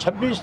26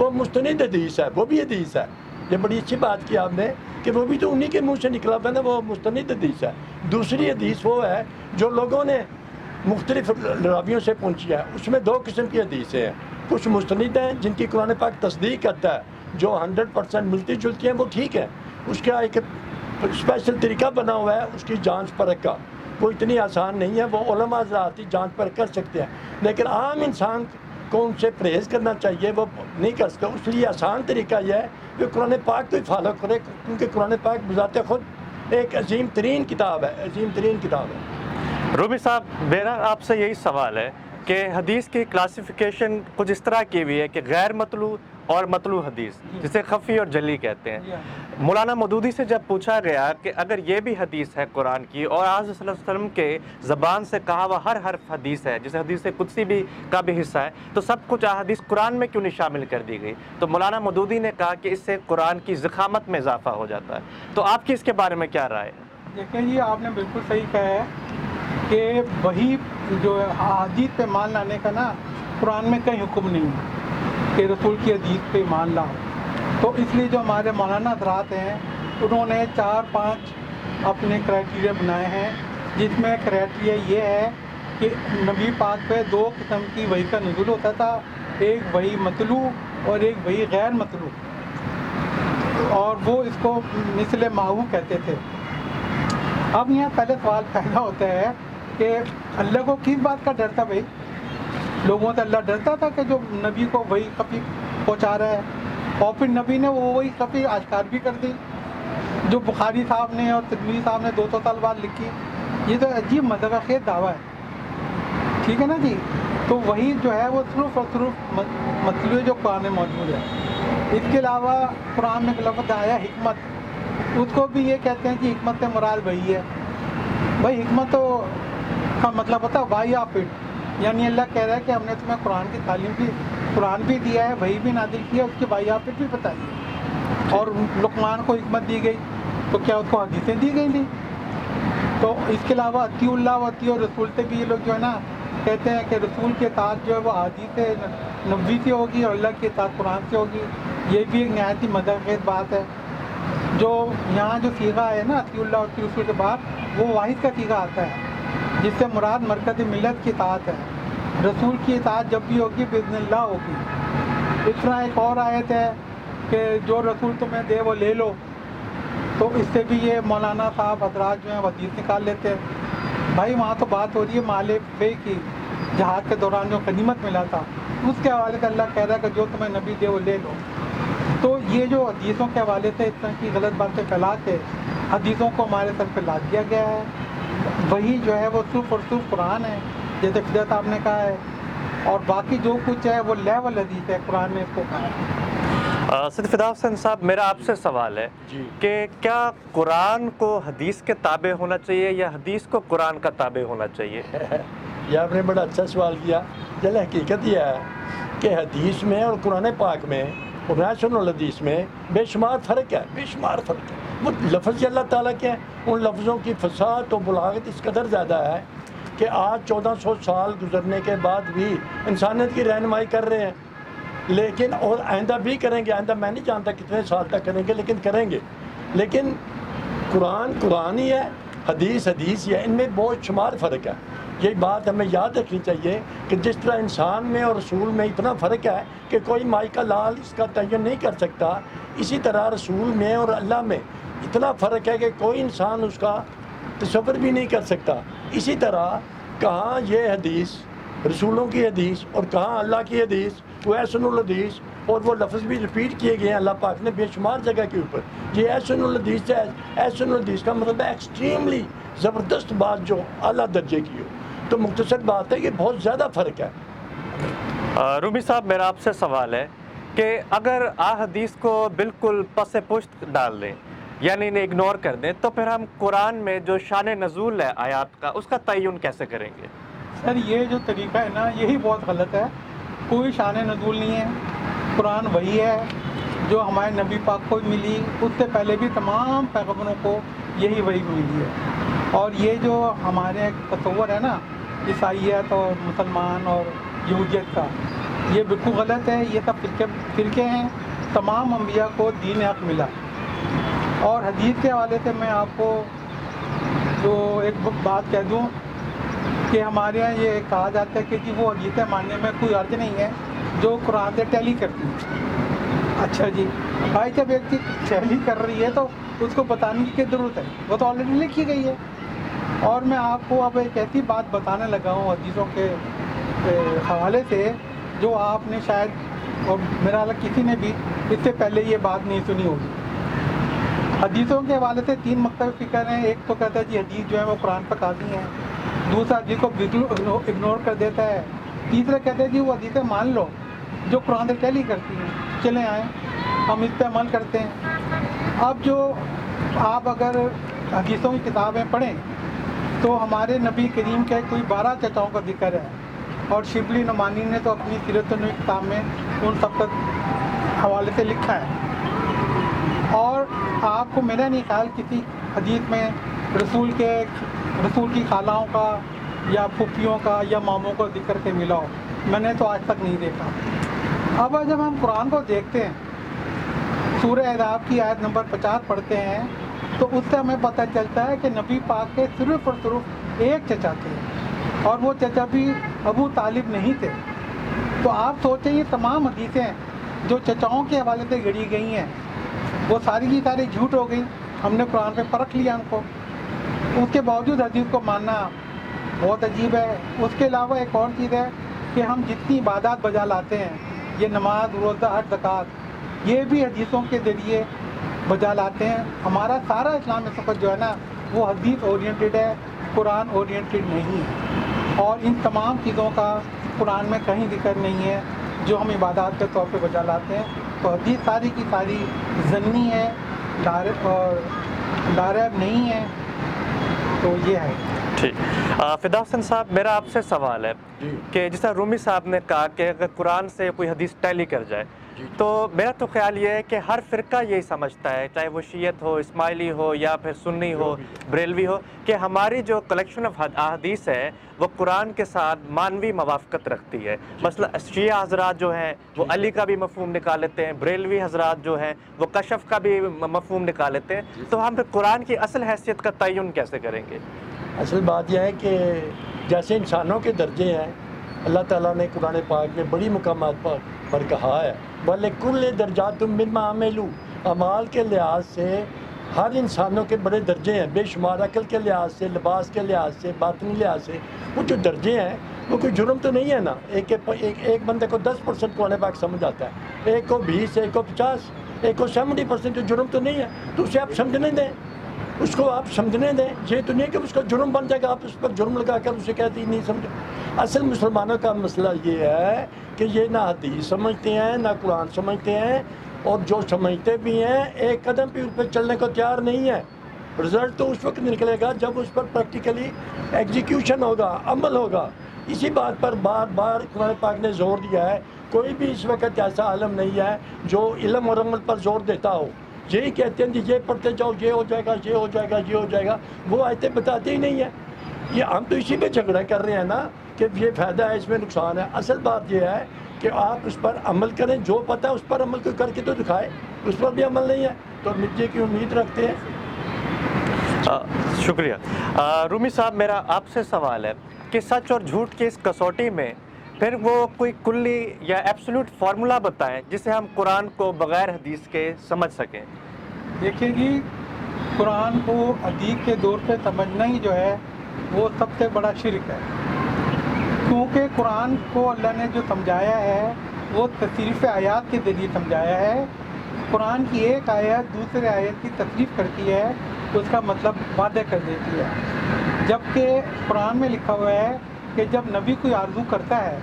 وہ مستند حدیث ہے، وہ بھی حدیث ہے. یہ بڑی اچھی بات کی آپ نے کہ وہ بھی تو انہی کے منہ سے نکلا ہوا ہے نا، وہ مستند حدیث ہے. دوسری حدیث وہ ہے جو لوگوں نے مختلف راویوں سے پہنچی ہے. اس میں 2 قسم کی حدیثیں ہیں. کچھ مستند ہیں جن کی قرآن پاک تصدیق کرتا ہے، جو 100% ملتی جلتی ہیں، وہ ٹھیک ہے. اس کا ایک اسپیشل طریقہ بنا ہوا ہے اس کی جانچ پرکھ کا. وہ اتنی آسان نہیں ہے، وہ علماء حضرات ہی جانچ پرکھ کر سکتے ہیں. لیکن عام انسان کو ان سے پرہیز کرنا چاہیے، وہ نہیں کر سکتا. اس لیے آسان طریقہ یہ ہے کہ قرآن پاک کو ہی فالو کرے، کیونکہ قرآن پاک بذات خود ایک عظیم ترین کتاب ہے، عظیم ترین کتاب ہے. رومی صاحب، میرا آپ سے یہی سوال ہے کہ حدیث کی کلاسیفیکیشن کچھ اس طرح کی ہوئی ہے کہ غیر مطلوع اور مطلوع حدیث، جسے خفی اور جلی کہتے ہیں. مولانا مودودی سے جب پوچھا گیا کہ اگر یہ بھی حدیث ہے قرآن کی اور آج صلی اللہ علیہ وسلم کے زبان سے کہا ہوا ہر حرف حدیث ہے، جسے حدیث قدسی بھی کا بھی حصہ ہے، تو سب کچھ احادیث قرآن میں کیوں نہیں شامل کر دی گئی؟ تو مولانا مودودی نے کہا کہ اس سے قرآن کی ضخامت میں اضافہ ہو جاتا ہے. تو آپ کی اس کے بارے میں کیا رائے ہے؟ دیکھیں جی، آپ نے بالکل صحیح کہا ہے کہ وہی جو حدیث پہ مان لانے کا نا، قرآن میں کہیں حکم نہیں ہے کہ رسول کی حدیث پہ مان لاؤ. تو اس لیے جو ہمارے مولانا حضرات ہیں انہوں نے 4-5 اپنے کرائٹیریا بنائے ہیں، جس میں کرائٹیریا یہ ہے کہ نبی پاک پہ 2 قسم کی وحی کا نزول ہوتا تھا، ایک وحی مطلوع اور ایک وحی غیر مطلوع، اور وہ اس کو مثل ماہو کہتے تھے. اب یہاں پہلے سوال پیدا ہوتا ہے کہ اللہ کو کس بات کا ڈر تھا بھائی؟ لوگوں سے اللہ ڈرتا تھا کہ جو نبی کو وہی خفی پہنچا رہا ہے، اور پھر نبی نے وہی خفی آشکار بھی کر دی جو بخاری صاحب نے اور ترمذی صاحب نے 200 سال بعد لکھی. یہ تو عجیب مذہب خیز دعویٰ ہے، ٹھیک ہے نا جی. تو وہی جو ہے وہ صرف اور صرف مطلوع جو قرآن میں موجود ہے. اس کے علاوہ قرآن میں ایک لفظ آیا حکمت، اس کو بھی یہ کہتے ہیں کہ حکمت سے مراد وہی ہے. بھائی حکمت تو کا مطلب ہوتا ہے وائی آف اٹ، یعنی اللہ کہہ رہا ہے کہ ہم نے تمہیں قرآن کی تعلیم بھی، قرآن بھی دیا ہے، وہی بھی نازل کیا، اس کی وائی آف اٹ بھی بتائی ہے. اور لقمان کو حکمت دی گئی تو کیا اس کو حدیثیں دی گئی نہیں؟ تو اس کے علاوہ اطیع اللہ و اطیع رسول سے بھی یہ لوگ جو ہے نا کہتے ہیں کہ رسول کی اطاعت جو ہے وہ حدیث نبوی سے ہوگی اور اللہ کی اطاعت قرآن سے ہوگی. یہ بھی ایک نہایت ہی مذہب خیز بات ہے. جو یہاں جو صیغہ ہے نا اطیع اللہ اور اطیع رسول کے بعد، وہ واحد کا صیغہ آتا ہے جس سے مراد مرکز ملت کی اطاعت ہے. رسول کی اطاعت جب بھی ہوگی باذن اللہ ہوگی. اس طرح ایک اور آیت ہے کہ جو رسول تمہیں دے وہ لے لو، تو اس سے بھی یہ مولانا صاحب حضرات جو ہیں حدیث نکال لیتے ہیں. بھائی وہاں تو بات ہو رہی ہے مال فے کی، جہاد کے دوران جو غنیمت ملا تھا اس کے حوالے سے اللہ کہہ رہا ہے کہ جو تمہیں نبی دے وہ لے لو. تو یہ جو حدیثوں کے حوالے سے اس طرح کی غلط باتیں پھیلا کے حدیثوں کو ہمارے سر پہ لاد دیا گیا ہے. وہی جو ہے وہ صرف اور صرف قرآن ہے جیسے فضا صاحب نے کہا ہے، اور باقی جو کچھ ہے وہ لیول حدیث ہے، قرآن نے اس کو کہا ہے. سید فدا حسین صاحب، میرا آپ سے سوال ہے جی. کہ کیا قرآن کو حدیث کے تابع ہونا چاہیے یا حدیث کو قرآن کا تابع ہونا چاہیے؟ یہ آپ نے بڑا اچھا سوال کیا. چل حقیقت یہ ہے کہ حدیث میں اور قرآن پاک میں اور نیشنل الحدیث میں بے شمار فرق ہے، بے شمار فرق ہے. وہ لفظ اللہ تعالیٰ کے ہیں، ان لفظوں کی فصاحت و بلاغت اس قدر زیادہ ہے کہ آج 1400 سال گزرنے کے بعد بھی انسانیت کی رہنمائی کر رہے ہیں. لیکن اور آئندہ بھی کریں گے، آئندہ میں نہیں جانتا کتنے سال تک کریں گے، لیکن کریں گے. لیکن قرآن قرآن ہی ہے، حدیث حدیث ہی ہے، ان میں بہت شمار فرق ہے. یہی بات ہمیں یاد رکھنی چاہیے کہ جس طرح انسان میں اور رسول میں اتنا فرق ہے کہ کوئی مائی کا لال اس کا تعین نہیں کر سکتا، اسی طرح رسول میں اور اللہ میں اتنا فرق ہے کہ کوئی انسان اس کا تصور بھی نہیں کر سکتا. اسی طرح کہاں یہ حدیث رسولوں کی حدیث اور کہاں اللہ کی حدیث، وہ احسن الحدیث، اور وہ لفظ بھی ریپیٹ کیے گئے ہیں اللہ پاک نے بے شمار جگہ کے اوپر. یہ احسن الحدیث ہے. احسن الحدیث کا مطلب ہے ایکسٹریملی زبردست بات جو اعلیٰ درجے کی ہو. تو مختصر بات ہے کہ بہت زیادہ فرق ہے. رومی صاحب، میرا آپ سے سوال ہے کہ اگر احادیث کو بالکل پس پشت ڈال دیں، یعنی انہیں اگنور کر دیں، تو پھر ہم قرآن میں جو شان نزول ہے آیات کا، اس کا تعین کیسے کریں گے؟ سر یہ جو طریقہ ہے نا یہی بہت غلط ہے. کوئی شان نزول نہیں ہے. قرآن وہی ہے جو ہمارے نبی پاک کو ملی، اس سے پہلے بھی تمام پیغمبروں کو یہی وہی ملی ہے. اور یہ جو ہمارے تصور ہے نا عیسائیت اور مسلمان اور یہودیت کا، یہ بالکل غلط ہے. یہ سب فرقے ہیں. تمام انبیاء کو دین حق ملا. اور حدیث کے حوالے سے میں آپ کو جو ایک بات کہہ دوں کہ ہمارے یہاں یہ کہا جاتا ہے کہ جی وہ حدیثیں ماننے میں کوئی حرج نہیں ہے جو قرآن سے ٹیلی کرتی ہیں. اچھا جی بھائی, جب ایک چیز ٹیلی کر رہی ہے تو اس کو بتانے کی کیا ضرورت ہے؟ وہ تو آلریڈی لکھی گئی ہے. اور میں آپ کو اب ایک ایسی بات بتانے لگا ہوں حدیثوں کے حوالے سے جو آپ نے شاید, اور میرا خیال کسی نے بھی اس سے پہلے یہ بات نہیں سنی ہوگی. حدیثوں کے حوالے سے 3 مکتب فکر ہیں. ایک تو کہتا ہے جی حدیث جو ہے وہ قرآن پر قاضی ہیں. دوسرا حدیث کو اگنور کر دیتا ہے. تیسرا کہتا ہے جی وہ حدیثیں مان لو جو قرآن سے ٹیلی کرتی ہیں, چلیں آئیں ہم اس پہ عمل کرتے ہیں. اب جو آپ اگر حدیثوں کی کتابیں پڑھیں تو ہمارے نبی کریم کے کوئی 12 چچاؤں کا ذکر ہے, اور شبلی نعمانی نے تو اپنی سیرت النبی کتاب میں ان سب کا حوالے سے لکھا ہے. اور آپ کو میرا نہیں خیال کسی حدیث میں رسول کی خالہوں کا یا پھوپھیوں کا یا ماموں کا ذکر کے ملا ہو. میں نے تو آج تک نہیں دیکھا. اب جب ہم قرآن کو دیکھتے ہیں, سورہ احزاب کی آیت نمبر 50 پڑھتے ہیں تو اس سے ہمیں پتہ چلتا ہے کہ نبی پاک کے صرف اور صرف ایک چچا تھے, اور وہ چچا بھی ابو طالب نہیں تھے. تو آپ سوچیں یہ تمام حدیثیں جو چچاؤں کے حوالے سے گھڑی گئی ہیں وہ ساری کی ساری جھوٹ ہو گئی. ہم نے قرآن پہ پرکھ لیا ان کو, اس کے باوجود حدیث کو ماننا بہت عجیب ہے. اس کے علاوہ ایک اور چیز ہے کہ ہم جتنی عبادات بجا لاتے ہیں, یہ نماز, روزہ, حج, زکوٰۃ, یہ بھی حدیثوں کے ذریعے بجا لاتے ہیں. ہمارا سارا اسلام اس وقت جو ہے نا وہ حدیث اورینٹڈ ہے, قرآن اورینٹڈ نہیں ہے. اور ان تمام چیزوں کا قرآن میں کہیں ذکر نہیں ہے جو ہم عبادات کے طور پہ بجا لاتے ہیں. تو حدیث ساری کی ساری ضمنی ہے, ڈائریکٹ نہیں ہے. تو یہ ہے. ٹھیک. فدا حسین صاحب, میرا آپ سے سوال ہے کہ جس طرح رومی صاحب نے کہا کہ اگر قرآن سے کوئی حدیث ٹیلی کر جائے تو میرا تو خیال یہ ہے کہ ہر فرقہ یہی سمجھتا ہے, چاہے وہ شیعت ہو, اسماعیلی ہو یا پھر سنی ہو, بریلوی ہو, کہ ہماری جو کلیکشن آف احادیث ہے وہ قرآن کے ساتھ مانوی موافقت رکھتی ہے. مثلا شیعہ حضرات جو ہیں وہ علی کا بھی مفہوم نکال لیتے ہیں, بریلوی حضرات جو ہیں وہ کشف کا بھی مفہوم نکال لیتے ہیں. تو ہم پھر قرآن کی اصل حیثیت کا تعین کیسے کریں گے؟ اصل بات یہ ہے کہ جیسے انسانوں کے درجے ہیں, اللہ تعالیٰ نے قرآن پاک میں بڑی مقامات پر کہا ہے وَلِكُلِّ دَرَجَاتٌ مِّمَّا عَمِلُوا. اعمال کے لحاظ سے ہر انسانوں کے بڑے درجے ہیں, بے شمار. عقل کے لحاظ سے, لباس کے لحاظ سے, باطنی لحاظ سے وہ جو درجے ہیں وہ کوئی جرم تو نہیں ہے نا. ایک بندے کو 10% قرآن پاک سمجھ آتا ہے, ایک کو 20, ایک کو 50, ایک کو 70%. جو جرم تو نہیں ہے تو اسے آپ سمجھنے دیں, اس کو آپ سمجھنے دیں. یہ تو نہیں کہ اس کا جرم بن جائے گا, آپ اس پر جرم لگا کر اسے کہتے ہی نہیں سمجھے. اصل مسلمانوں کا مسئلہ یہ ہے کہ یہ نہ حدیث سمجھتے ہیں نہ قرآن سمجھتے ہیں, اور جو سمجھتے بھی ہیں ایک قدم بھی اس پہ چلنے کو تیار نہیں ہے. رزلٹ تو اس وقت نکلے گا جب اس پر پریکٹیکلی ایگزیکیوشن ہوگا, عمل ہوگا. اسی بات پر بار بار قرآن پاک نے زور دیا ہے. کوئی بھی اس وقت ایسا عالم نہیں ہے جو علم اور عمل پر زور دیتا ہو. یہی کہتے ہیں کہ یہ پڑھتے جاؤ, یہ ہو جائے گا, یہ ہو جائے گا, یہ ہو جائے گا. وہ آیتیں بتاتے ہی نہیں ہیں. یہ ہم تو اسی پہ جھگڑا کر رہے ہیں نا کہ یہ فائدہ ہے, اس میں نقصان ہے. اصل بات یہ ہے کہ آپ اس پر عمل کریں, جو پتہ ہے اس پر عمل کوئی کر کے تو دکھائے. اس پر بھی عمل نہیں ہے تو نتیجے کی امید رکھتے ہیں. شکریہ. رومی صاحب, میرا آپ سے سوال ہے کہ سچ اور جھوٹ کی اس کسوٹی میں پھر وہ کوئی کلی یا ایبسولوٹ فارمولا بتائیں جسے ہم قرآن کو بغیر حدیث کے سمجھ سکیں. دیکھیے جی, قرآن کو حدیث کے دور پہ سمجھنا ہی جو ہے وہ سب سے بڑا شرک ہے. کیونکہ قرآن کو اللہ نے جو سمجھایا ہے وہ تصریف آیات کے ذریعے سمجھایا ہے. قرآن کی ایک آیت دوسرے آیت کی تصریف کرتی ہے, اس کا مطلب واضح کر دیتی ہے. جبکہ قرآن میں لکھا ہوا ہے کہ جب نبی کوئی آرزو کرتا ہے,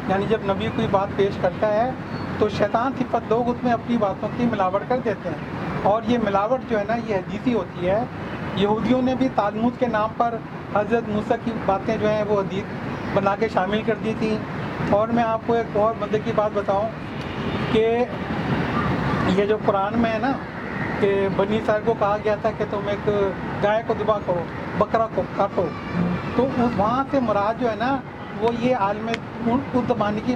یعنی جب نبی کوئی بات پیش کرتا ہے تو شیطان صفت لوگ اس میں اپنی باتوں کی ملاوٹ کر دیتے ہیں, اور یہ ملاوٹ جو ہے نا یہ حدیثی ہوتی ہے. یہودیوں نے بھی تالمود کے نام پر حضرت موسیٰ کی باتیں جو ہیں وہ حدیث بنا کے شامل کر دی تھیں. اور میں آپ کو ایک اور مزے کی بات بتاؤں کہ یہ جو قرآن میں ہے نا کہ بنی اسرائیل کو کہا گیا تھا کہ تم ایک گائے کو ذبح کرو, بکرا کو کاٹو, تو وہاں سے مراد جو ہے نا وہ یہ عالم اس زمانے کی